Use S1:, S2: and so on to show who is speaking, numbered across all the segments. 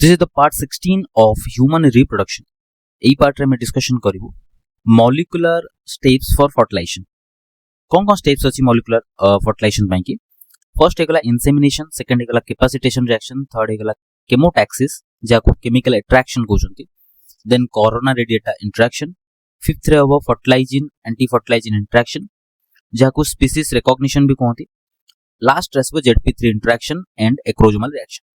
S1: This is the part 16 of human reproduction. এই part रे मैं discussion करिवो molecular steps for fertilization. कौन steps अछि molecular fertilization ପାଇଁ कि फर्स्ट हेगला insemination, सेकंड हेगला capacitation reaction, थर्ड हेगला chemotaxis जाको chemical attraction कहउछंती, then corona radiata interaction, fifth रे हबो fertilizing anti fertilizing interaction जाको species recognition भी कहंती, लास्ट रे हबो ZP3 interaction and acrosomal reaction.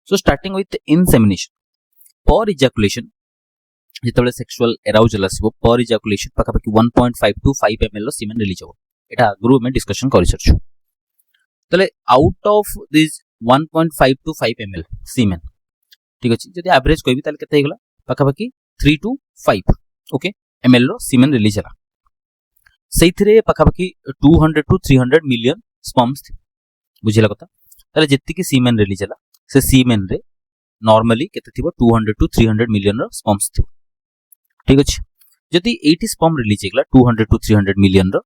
S1: So starting with insemination, per ejaculation जेतबेले सेक्सुअल एराउजल आसीबो पर इजाकुलेशन पाखापाखि 1.5 to 5 ml लो सीमेन रिलीज हो, एटा आगु में डिस्कशन करि सरछु. तले out of this 1.5 to 5 ml semen, ठीक अछि, जदि एवरेज कहबी ताले केते हेगला पाखापाखि 3 to 5 ओके ml लो सीमेन रिलीज हला. सेइथरे पाखापाखि 200 to 300 मिलियन स्पर्म्स थि, बुझिला कथा. ताले जेत्ति कि सीमेन रिलीज हला से सीमेन रे नॉर्मली केते थिबो 200 to 300 मिलियन रो स्पर्म्स थिबो, ठीक अछि. जदि 80 स्पर्म रिलीज हेगला 200 to 300 मिलियन रो,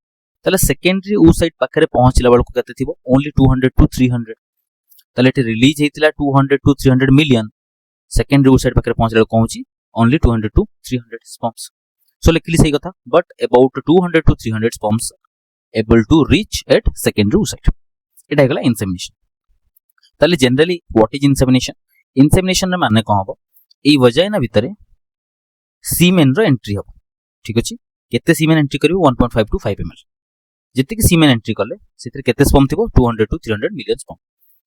S1: ताले सेकेंडरी उ साइड पाखरे पहुंचला बेलको केते थिबो ओनली 200 to 300. ताले एटी रिलीज हेतिला 200 to 300 million, secondary oocyte पाखरे पहुंचला कहूची ओनली 200 to 300 स्पर्म्स. सो लिखली सही कथा, but about 200 to 300 sperms able to reach at secondary oocyte. एटा हेगला इंसेमिनेशन. ताले generally what is insemination? Insemination रे माने कोन हबो, एई वजाइना भितरे सीमेन रो एंट्री हबो, ठीक अछि. केते सीमेन एंट्री करिवो 1.5 to 5 ml. जति कि सीमेन एंट्री करले सेतिर केते स्पर्म थिबो 200 to 300 मिलियन स्पर्म.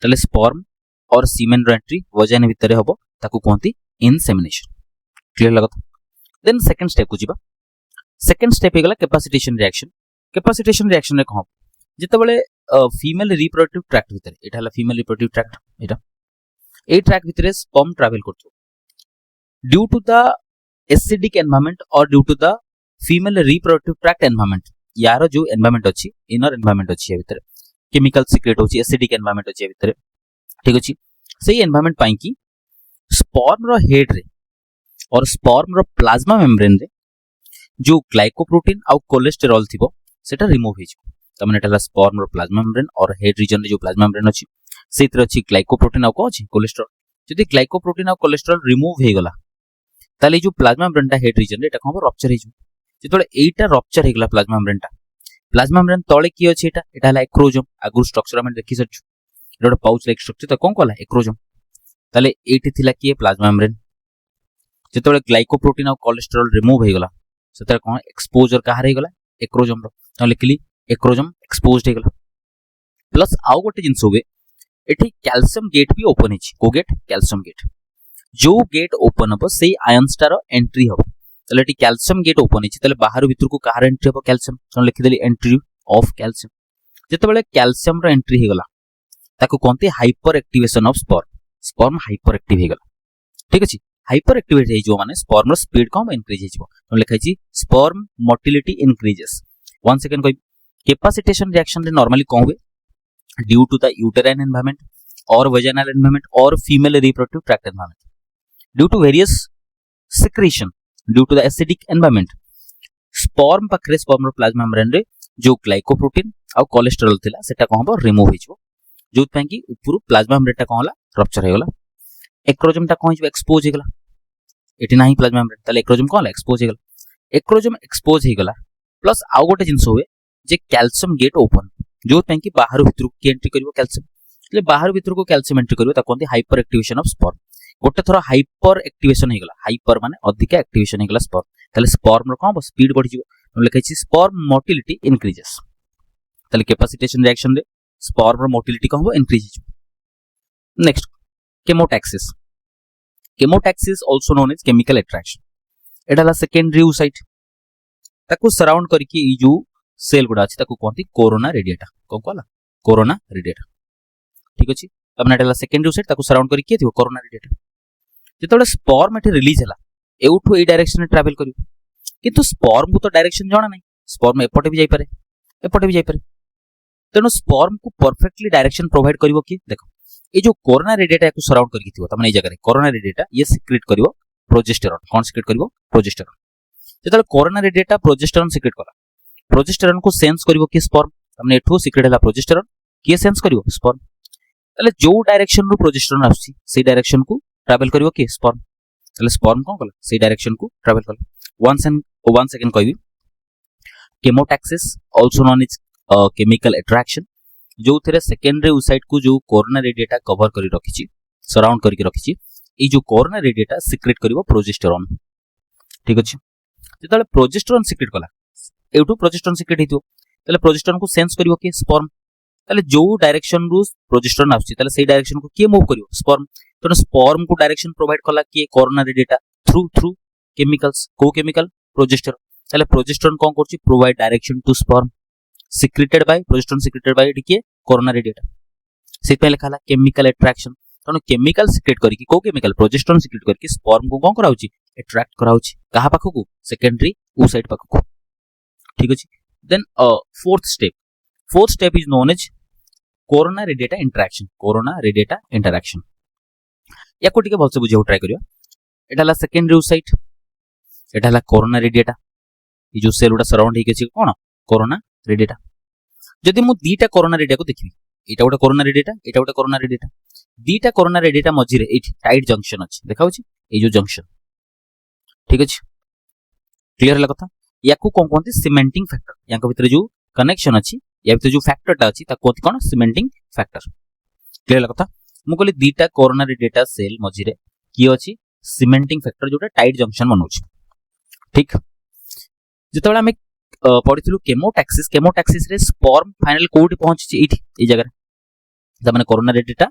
S1: तले स्पर्म और सीमेन रो एंट्री वजाइना भितरे हबो, ताकू कोनती इंसेमिनेशन. क्लियर लागत. देन सेकंड स्टेप को जिबा. सेकंड स्टेप हेगला कैपेसिटेशन रिएक्शन. कैपेसिटेशन रिएक्शन रे कोन जेतेबेले फीमेल रिप्रोडक्टिव ट्रैक्ट भितरे, एटा हला फीमेल रिप्रोडक्टिव ट्रैक्ट, एटा ए ट्रैक्ट भितरे स्पर्म ट्रैवल करथो due to the acidic environment और due to the female reproductive tract environment. यार जो एनवायरनमेंट अछि, इनर एनवायरनमेंट अछि ए भितरे, केमिकल सीक्रेट होछि, एसिडिक एनवायरनमेंट अछि ए भितरे, ठीक अछि. सेही एनवायरनमेंट पई कि स्पर्म रो हेड रे और स्पर्म रो प्लाज्मा मेम्ब्रेन रे जो ग्लाइकोप्रोटीन आ कोलेस्टेरॉल थिबो सेटा रिमूव हे जिवो. तमने एटा स्पर्म रो प्लाज्मा मेम्ब्रेन और हेड रीजन रे जो प्लाज्मा मेम्ब्रेन अछि सेतिर अछि ग्लाइकोप्रोटीन आ को अछि कोलेस्टेरॉल. जदि ग्लाइकोप्रोटीन आ कोलेस्टेरॉल रिमूव हे गला ताले जो प्लाज्मा मेम्ब्रेन टा हेड रीजन रे एटा कोन रप्चर हे जिवो. जेतोले एटा रप्चर हे गला प्लाज्मा मेम्ब्रेन तळे की अछि, एटा हला एक्रोजोम. आगु स्ट्रक्चर हम देखि सरछु, एटा पाउच लाइक स्ट्रक्चर त कोन कहला एक्रोजोम. ताले एटी थिला की प्लाज्मा मेम्ब्रेन. जेतोले ग्लाइकोप्रोटीन आ कोलेस्टेरॉल रिमूव हे गला सेतर कोन एक्सपोजर कहार हे गला एक्रोजोम रो. त लिखली एक्रोजोम एक्सपोज्ड हे गला. प्लस आउ गोटे जिंस होबे एठी कैल्शियम गेट भी ओपन हिची. को गेट? Calcium gate. जो गेट ओपन हबो सेही आयन स्टार एंट्री हबो. तले एठी कैल्शियम गेट ओपन हिची, तले बाहर भीतर को कहार एंट्री हबो कैल्शियम. त लिखि देली एंट्री ऑफ कैल्शियम. जेतेबेले कैल्शियम रो एंट्री हे गला ताको कोनते hyper activation of sperm. Sperm hyper active हे गला, ठीक अछि. हाइपर एक्टिवेट हे जो माने स्पर्म रो स्पीड कम इंक्रीज हे जिवो. त लिखा हिची sperm motility increases. One second कोइ कैपेसिटेशन रिएक्शन रे नॉर्मली कोन हुए due to the uterine environment और वेजाइनल एनवायरनमेंट और female reproductive tract environment, due to various secretion, due to the acidic environment sperm पाखरे स्पर्म रो प्लाज्मा मेम्ब्रेन रे जो ग्लाइकोप्रोटीन आ कोलेस्टेरॉल थिला सेटा कोन हबो रिमूव हे जिवो. जोत पय कि ऊपर प्लाज्मा मेम्ब्रेन टा कोन हला रप्चर हे गला. एक्रोजोम टा कोन हिजो एक्सपोज हे गला. एटी नाही प्लाज्मा मेम्ब्रेन, ताले एक्रोजोम कोन हला एक्सपोज हे गला. एक्रोजोम एक्सपोज हे गला. प्लस आउ गोटे जिंस होवे जे कैल्शियम गेट ओपन, जो पय कि बाहर भीतर की एंट्री करिवो कैल्शियम. ले बाहर भीतर को कैल्शियम एंट्री करिवो ता कोनती हाइपर एक्टिवेशन ऑफ स्पर्म. गोटे थरो हाइपर एक्टिवेशन हे गला, हाइपर माने अधिक एक्टिवेशन हे गला स्पर्म, ताले स्पर्म रो कोन स्पीड बढ़ि जिवो. हम लिखै छी स्पर्म मोटिलिटी इंक्रीजेस. ताले कैपेसिटेशन रिएक्शन रे स्पर्म रो मोटिलिटी कोन हो इंक्रीज जिवो. Next chemotaxis. Chemotaxis also known as chemical attraction. एटा ला सेकेंडरी उ साइट ताको सराउंड करके ई जो सेल गुडा अछि ताको कोनती कोरोना रेडिएटा. कोन कहला कोरोना रेडिएटा, ठीक अछि. तमने एटा ला सेकेंडरी उ साइट ताको सराउंड करके के थियो कोरोना रेडिएटा. जेतोले स्पर्म एठी रिलीज हला एउठो ए डायरेक्शन रे ट्रैवल करिवो, किंतु स्पर्म को तो डायरेक्शन जणा नै. स्पर्म एपटे भी जाई पारे, एपटे भी जाई पारे. तेनो स्पर्म को परफेक्टली डायरेक्शन प्रोवाइड करिवो कि देखो ए जो कोरोना रेडिएटा को सराउंड करके थियो तमने ए जगह रे कोरोना रेडिएटा ये सिक्रेट करिवो प्रोजेस्टेरॉन. कोन सिक्रेट करिवो? प्रोजेस्टेरॉन. जेतोले कोरोना रेडिएटा प्रोजेस्टेरॉन सिक्रेट कला, प्रोजेस्टेरॉन को सेंस करिवो कि स्पर्म. तमने एठो सिक्रेट हला प्रोजेस्टेरॉन, किए सेंस करिवो? स्पर्म. ताले जो डायरेक्शन रू प्रोजेस्टेरोन आसी से डायरेक्शन को ट्रैवल करिवो के स्पर्म ताले स्पर्म कोन कला से डायरेक्शन को ट्रैवल कला वन सेकंड कहबी chemotaxis also known is chemical attraction जो थेरे सेकेंडरी ओसाइट को जो कोरोनरी रेडिएटा कवर करी रखिछि सराउंड करके रखिछि ए जो कोरोनरी रेडिएटा सिक्रेट करिवो प्रोजेस्टेरोन ठीक अछि जेतले प्रोजेस्टेरोन सिक्रेट कला एटू प्रोजेस्टेरोन सिक्रेट हितो ताले प्रोजेस्टेरोन को सेंस करिवो के स्पर्म ताले जो डायरेक्शन रू प्रोजेस्टेरोन आछि ताले सेही डायरेक्शन को के मूव करिवो स्पर्म तो स्पर्म को डायरेक्शन प्रोवाइड कला के कोरोनरी रेडिएटा थ्रू केमिकल्स को केमिकल प्रोजेस्टेरोन ताले प्रोजेस्टेरोन कोन करछि provide direction to sperm secreted by progesterone secreted by के कोरोनरी रेडिएटा से पहले खाला केमिकल अट्रैक्शन तनो केमिकल सिक्रेट करके को केमिकल प्रोजेस्टेरोन सिक्रेट करके स्पर्म को कोन कराउछि अट्रैक्ट कराउछि कहा पाखकु सेकेंडरी ओसाइट पाखकु ठीक अछि then fourth step is known as corona radiata interaction या को टिके भलसे बुझियो ट्राई करियो एटा ला सेकेंडरी ओसाइट एटा ला कोरोना रेडिएटा ई जो सेल उडा सराउंड हे केछि कोन कोरोना रेडिएटा जदि मु दीटा कोरोना रेडिएटा को देखबी एटा उडा कोरोना रेडिएटा दीटा कोरोना रेडिएटा मझी रे एठी टाइट जंक्शन अछि देखाउछि ए जो जंक्शन ठीक अछि क्लियर हला कथा याकू कोन कोनती सीमेंटिंग फैक्टर याक भीतर जो कनेक्शन अछि या भीतर जो फैक्टर ता अछि ता कोनती कोन सीमेंटिंग फैक्टर क्लियर हला कथा मु कहली दीटा कोरोना रेडिएटा सेल मझी रे की अछि सीमेंटिंग फैक्टर जोटा टाइट जंक्शन बनउछि ठीक जेतबेला हम पढिथिलु केमोटैक्सिस रे स्पर्म फाइनल कोठी पहुंची एठी ए जगह ता माने कोरोना रेडिएटा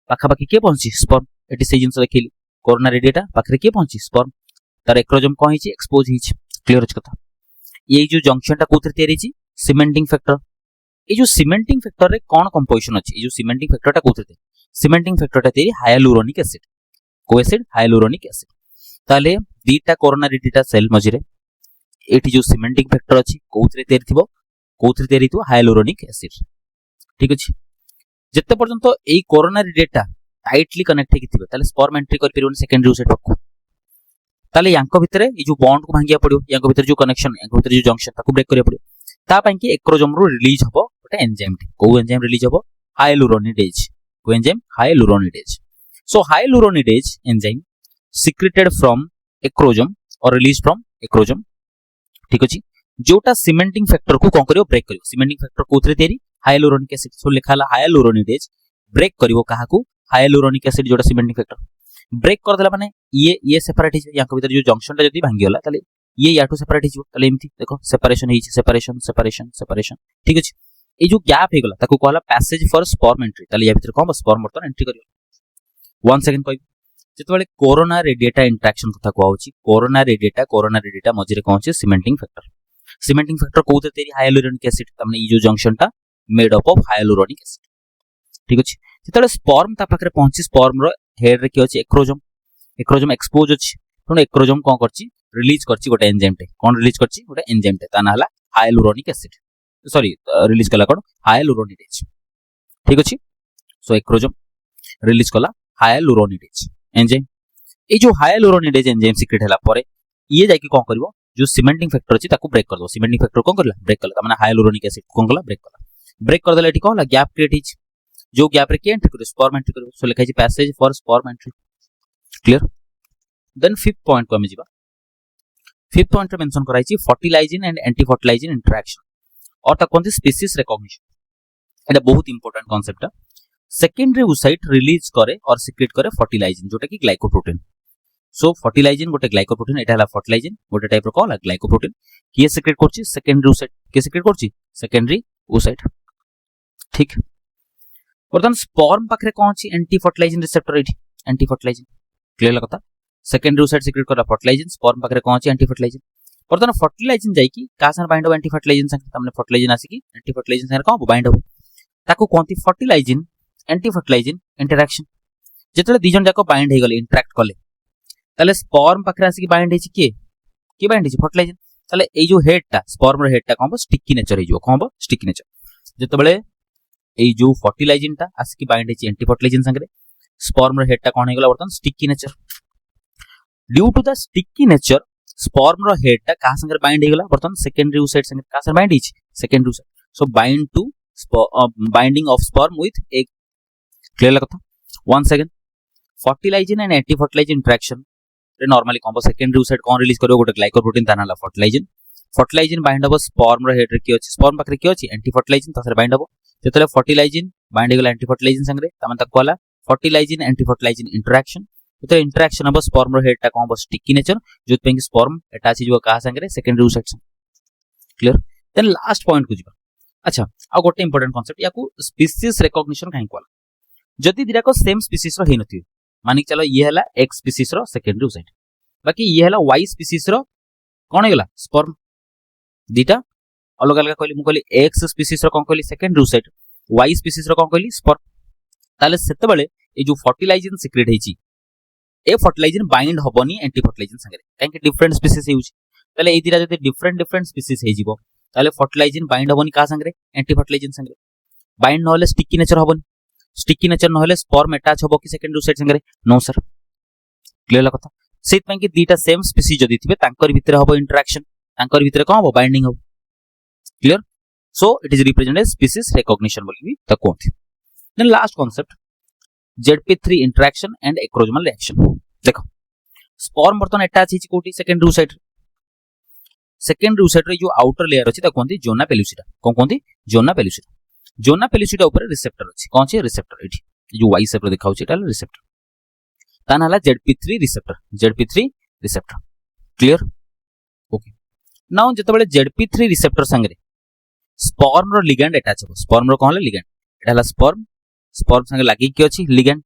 S1: पाखा पाखी के पहुंची स्पर्म एटी से जिंस देखिली कोरोना रेडिएटा पाखरे के पहुंची स्पर्म तार एक्रोजम कोन हिची एक्सपोज हिची क्लियर अछि कथा ये जो जंक्शन ता कोथरे तयारी छि सीमेंटिंग फैक्टर ए जो सीमेंटिंग फैक्टर रे कोन कंपोजिशन अछि ए जो सीमेंटिंग फैक्टर ता कोथरे सीमेंटिंग फैक्टर ता तयारी हाइलुरोनिक एसिड को एसिड हाइलुरोनिक एसिड ताले दीटा कोरोना रेडिएटा सेल मझिरे एटी जो सीमेंटिंग फैक्टर अछि कोथरे तयारी थिबो हाइलुरोनिक एसिड ठीक अछि जत्ते पर्यंत एई कोरोना रेडिएटा टाइटली कनेक्ट हे किथिबे ताले स्पर्म एंट्री कर परिबो सेकेंडरी ओसाइट पक्को ताले यांको भितरे ए जो बॉन्ड को भांगिया पड़ियो यांको भितर जो कनेक्शन यांको भितर जो जंक्शन ताको ब्रेक करिया पड़ियो ता पई कि एक्रोजोम रो रिलीज हबो ओटा एंजाइम को एंजाइम रिलीज हबो हाइलुरोनिडेज को enzyme hyaluronidase so hyaluronidase enzyme secreted from acrosome और रिलीज फ्रॉम एक्रोजोम ठीक अछि जोटा सीमेंटिंग फैक्टर को कोन करियो ब्रेक करियो सीमेंटिंग फैक्टर कोथरे तयारी हाइलुरोनिक एसिड सो लिखाला हाइलुरोनिडेज ब्रेक करिवो काहाकू हाइलुरोनिक एसिड जोटा सीमेंटिंग फैक्टर ब्रेक कर देला माने ये सेपरेट हिज याक भीतर जो जंक्शन ता जदी भांगी होला ताले ये याटू सेपरेट हिज ताले एमथि देखो सेपरेशन हिज सेपरेशन ठीक अछि ए जो गैप हे गला ताको कहला पैसेज फॉर स्पर्म एंट्री ताले या भीतर कोन स्पर्म बर्तन एंट्री करियो वन सेकंड कहबी जेतबेले कोरोना रेडिएटा इंटरैक्शन कथा कहउछि कोरोना रेडिएटा मझिरे कोन छै सीमेंटिंग फैक्टर कोथरे तयारी हाइलुरोनिक एसिड तमने ई जो जंक्शन ता made up of hyaluronic acid ठीक अछि जेतले स्पर्म ता पाखरे पहुंची स्पर्म रो हेड रे की अछि एक्रोजोम एक्सपोज अछि तो एक्रोजोम कोन करछि रिलीज करछि गोटे एंजाइम टे कोन रिलीज करछि गोटे एंजाइम टे ता ना हला हाइलुरोनिक एसिड सॉरी रिलीज कला कोन हाइलुरोनिडेज ठीक अछि सो एक्रोजोम रिलीज कला हाइलुरोनिडेज एंजाइम ए जो हाइलुरोनिडेज एंजाइम सीक्रेट हला परे ये जाकी कोन करबो जो सीमेंटिंग फैक्टर अछि ताको ब्रेक कर दो सीमेंटिंग फैक्टर कोन करला ब्रेक कला माने हाइलुरोनिक एसिड कोन करला ब्रेक कर देला एठी कोन गैप क्रिएट हिच जो गैप रे के एंट्री करियो स्पर्म एंट्री करियो सो लिखा छि passage for sperm entry clear then fifth point को हम जिबा फिफ्थ पॉइंट रे मेंशन कराई छि fertilizing and anti fertilizing interaction और ता कोनती स्पीसीज रिकॉग्निशन एटा बहुत इंपोर्टेंट कांसेप्ट है सेकेंडरी ओसाइट रिलीज करे और सिक्रेट करे फर्टिलाइजिंग जोटा कि ग्लाइकोप्रोटीन सो फर्टिलाइजिंग गोटे ग्लाइकोप्रोटीन एटा हला फर्टिलाइजिंग गोटे टाइप रो कोन ग्लाइकोप्रोटीन किए सिक्रेट करछि सेकेंडरी ओसाइट के सिक्रेट करछि सेकेंडरी ओसाइट ठीक बर्तन स्पर्म पाखरे कोन अछि anti fertilizing receptor anti fertilizing clear ला कथा सेकेंडरी ओसाइट सिक्रेट करला फर्टिलाइजिंग स्पर्म पाखरे कोन अछि एंटी फर्टिलाइजिंग बर्तन फर्टिलाइजिंग जाई कि का सन बाइंड हो एंटी फर्टिलाइजिंग संग तमने फर्टिलाइजिंग आसी कि एंटी फर्टिलाइजिंग संग कोन बाइंड हो ताको कोनती फर्टिलाइजिंग एंटी फर्टिलाइजिंग इंटरैक्शन जेतले दी जन जाको बाइंड हे गले इंटरैक्ट करले ताले स्पर्म पाखरे आसी कि बाइंड हे छि के बाइंड हे छि फर्टिलाइजिंग ताले ए जो हेड ता स्पर्म रो हेड ता कोन स्टिकी नेचर हे जो कोन स्टिकी नेचर जेतबेले ए जो फर्टिलाइजिंग ता आसी कि बाइंड हे छि एंटी फर्टिलाइजिंग संग रे स्पर्म रो हेड ता कोन हे गला बर्तन sticky nature due to the sticky nature sperm रो हेड ता का संग बाइंड हे गला बर्तन सेकेंडरी ओसाइट संग का संग बाइंड हे छि secondary oocyte so bind to binding of sperm with egg clear है कथा once again fertilizin and anti fertilizin interaction रे नॉर्मली कौन सेकेंडरी साइड कौन रिलीज करियो गोटे ग्लाइकोप्रोटीन ता नाला फर्टिलाइजिन बाइंड हबो स्पर्म रो हेड रे की अछि स्पर्म पाखरे की अछि एंटी फर्टिलाइजिन ता बाइंड हबो जेतले फर्टिलाइजिन बाइंड गेला एंटी फर्टिलाइजिन संगे ता मन ताको वाला फर्टिलाइजिन एंटी फर्टिलाइजिन इंटरेक्शन तो इंटरेक्शन हबो स्पर्म रो हेड ता कोन हबो स्टिकी नेचर जो पे स्पर्म अटैच हिजो का संगे सेकेंडरी साइड से क्लियर देन लास्ट पॉइंट को जिबा अच्छा आ गोटे इंपोर्टेंट कांसेप्ट याकू स्पीसीज रिकॉग्निशन काहे कोला जदि दिरा को सेम स्पीसीज रो हे नथि मानिक चलो ये हला एक्स स्पीसीज रो सेकेंडरी साइड बाकी ये हला वाई स्पीसीज रो कोन हेगला स्पर्म दीटा अलग अलग कहली मु कहली एक्स स्पीसीज रो कोन कहली सेकेंडरी साइड वाई स्पीसीज रो कोन कहली स्पर्म ताले सेते बेले ए जो फर्टिलाइजिन सिक्रेट हेची ए फर्टिलाइजिन बाइंड होबनी एंटी फर्टिलाइजिन संगे काहे कि डिफरेंट स्पीसीज हेउची ताले ए दिरा जदि डिफरेंट स्पीसीज हे जिवो ताले फर्टिलाइजिन बाइंड होबनी का संगे एंटी फर्टिलाइजिन संगे बाइंड न होले स्टिकी नेचर होबनी स्टिकी नेचर न होले स्पर्म अटैच होबो कि सेकेंडरी साइड संगे नो सर क्लियर ला कथा सेत पय कि दीटा सेम स्पीसीज जदि थिबे तांकर भितरे होबो इंटरेक्शन तांकर भितरे कोन होबो बाइंडिंग होबो clear so it is represented as species recognition बोली त कोथि then last concept ZP3 interaction and acrosomal reaction देखो स्पर्म बर्तन अटैच हिची कोठी सेकेंडरी साइड रे जो आउटर लेयर अछि त कोनती जोना पेलुसिटा कोन जोना पेलुसिटा ऊपर रिसेप्टर अछि कोन छै रिसेप्टर एठी जो वाई शेप रे देखाउ छै एटा रिसेप्टर ता नाला ZP3 receptor clear okay now जते बेले ZP3 रिसेप्टर संगे स्पर्म रो लिगैंड अटैच हो स्पर्म रो कहले लिगैंड एटा हला स्पर्म संगे लागि कि अछि लिगैंड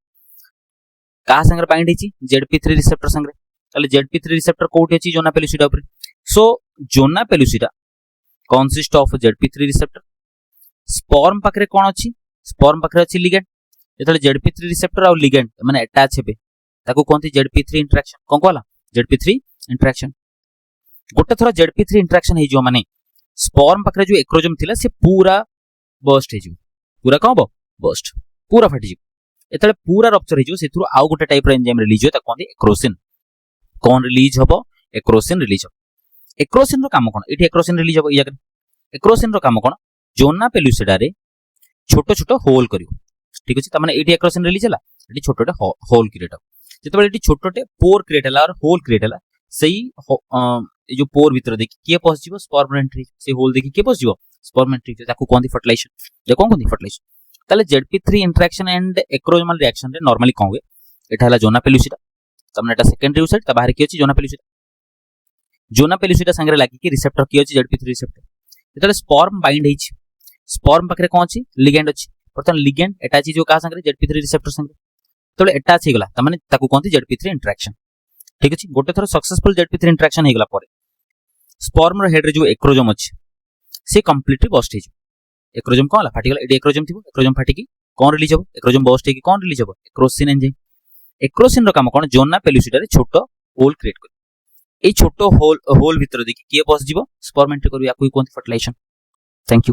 S1: का संगे बाइंड हिची ZP3 रिसेप्टर संगे ताले ZP3 रिसेप्टर कोठी अछि जोना पेलुसिटा ऊपर so zona pellucida consist of ZP3 receptor sperm पाखरे कोन अछि स्पर्म पाखरे अछि लिगैंड जेतले ZP3 रिसेप्टर आ लिगैंड माने अटैच हेबे ताको कोनती ZP3 इंटरेक्शन कोन कहला ZP3 इंटरेक्शन गोटे थोड़ा ZP3 इंटरेक्शन हे जो माने स्पर्म पाखरे जो एक्रोजम थिला से पूरा बर्स्ट हे जो पूरा कोन बो बर्स्ट पूरा फाटी जो एतले पूरा रप्चर हे जो सेथुर आउ गोटे टाइप रो एंजाइम रिलीज हो ता कोनती एक्रोसिन कोन रिलीज होबो एक्रोसिन रिलीज हो एक्रोसिन रो काम कोन एठी एक्रोसिन रिलीज होबो या एक्रोसिन रो काम कोन जोना पेलुसिडा रे छोटो छोटो होल करियो ठीक अछि त माने एठी एक्रोसिन रिलीज हला एठी छोटोटे होल क्रिएट हो जेतबे एठी छोटोटे पोर क्रिएट हला और होल क्रिएट हला सेही ए जो पोर भीतर देखि के पहुंच जिवो स्पर्म एंट्री से होल देखि के पहुंच जिवो स्पर्म एंट्री ताकू कोनती फर्टिलाइजेशन जे कोन कोनती फर्टिलाइजेशन ताले ZP3 interaction and acrosomal reaction रे नॉर्मली कोन हुए एठा हला जोना पेलुसिडा तमने एटा सेकेंडरी साइड ता बाहर की अछि जोना पेलुसिडा संगे लागि कि रिसेप्टर की अछि ZP3 रिसेप्टर जेतले स्पर्म बाइंड हिची स्पर्म पाखरे कोन अछि लिगैंड अछि परतन लिगैंड अटैच जो का संगे ZP3 रिसेप्टर संगे तले अटैच हे गला त माने ताकू कोनती ZP3 इंटरेक्शन ठीक अछि गोटे थोर सक्सेसफुल ZP3 इंटरेक्शन हे गला परे स्पर्म रो हेड रे जो एक्रोजम अछि से कंप्लीटली बस्ट हे जो एक्रोजम कोन हला फाटी गला एडी एक्रोजम थिबो एक्रोजम फाटी की कोन रिलीज हो एक्रोजम बस्ट हे की कोन रिलीज हो एक्रोसिन एंजाइम एक्रोसिन रो काम कोन जोना पेलुसिडा रे छोटो होल क्रिएट कर ए छोटो होल भीतर देखि के बस जिवो स्पर्म एंट्री करू या कोई कोन फर्टिलाइजेशन थैंक यू।